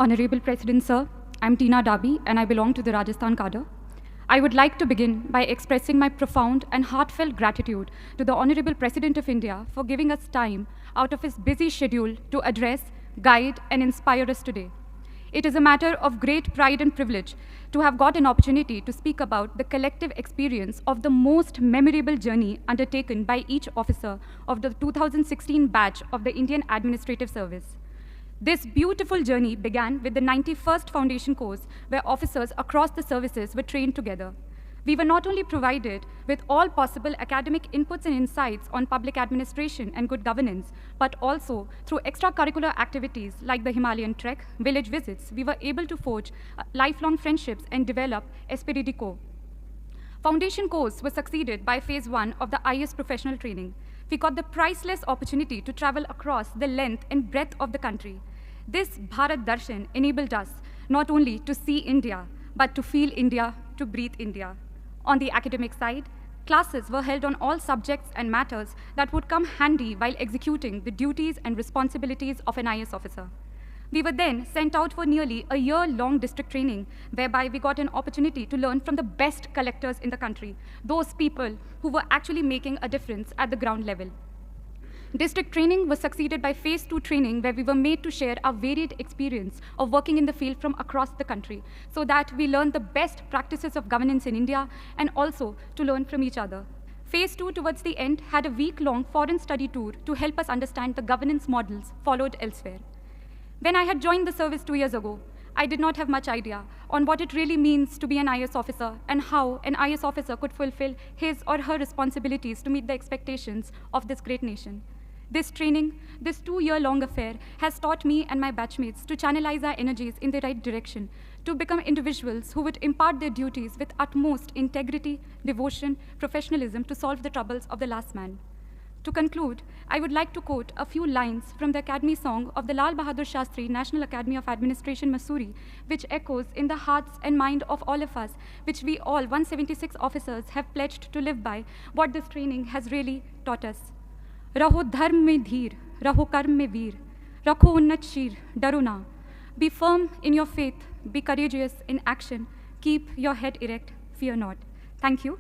Honorable President Sir, I'm Tina Dabi and I belong to the Rajasthan cadre. I would like to begin by expressing my profound and heartfelt gratitude to the Honorable President of India for giving us time out of his busy schedule to address, guide, and inspire us today. It is a matter of great pride and privilege to have got an opportunity to speak about the collective experience of the most memorable journey undertaken by each officer of the 2016 batch of the Indian Administrative Service. This beautiful journey began with the 91st Foundation course, where officers across the services were trained together. We were not only provided with all possible academic inputs and insights on public administration and good governance, but also through extracurricular activities like the Himalayan trek, village visits, we were able to forge lifelong friendships and develop esprit de corps. Foundation course was succeeded by phase 1 of the IS professional training. We got the priceless opportunity to travel across the length and breadth of the country. This Bharat Darshan enabled us not only to see India, but to feel India, to breathe India. On the academic side, classes were held on all subjects and matters that would come handy while executing the duties and responsibilities of an IS officer. We were then sent out for nearly a year-long district training, whereby we got an opportunity to learn from the best collectors in the country, those people who were actually making a difference at the ground level. District training was succeeded by phase 2 training, where we were made to share our varied experience of working in the field from across the country, so that we learned the best practices of governance in India and also to learn from each other. Phase 2 towards the end had a week-long foreign study tour to help us understand the governance models followed elsewhere. When I had joined the service 2 years ago, I did not have much idea on what it really means to be an IS officer and how an IS officer could fulfill his or her responsibilities to meet the expectations of this great nation. This training, this 2-year-long affair, has taught me and my batchmates to channelize our energies in the right direction, to become individuals who would impart their duties with utmost integrity, devotion, professionalism to solve the troubles of the last man. To conclude, I would like to quote a few lines from the Academy song of the Lal Bahadur Shastri National Academy of Administration, Mussoorie, which echoes in the hearts and mind of all of us, which we all 176 officers have pledged to live by, what this training has really taught us. रहो धर्म में धीर, रहो कर्म में वीर, रखो उन्नत शीर, डरो ना. Be firm in your faith, be courageous in action, keep your head erect, fear not. Thank you.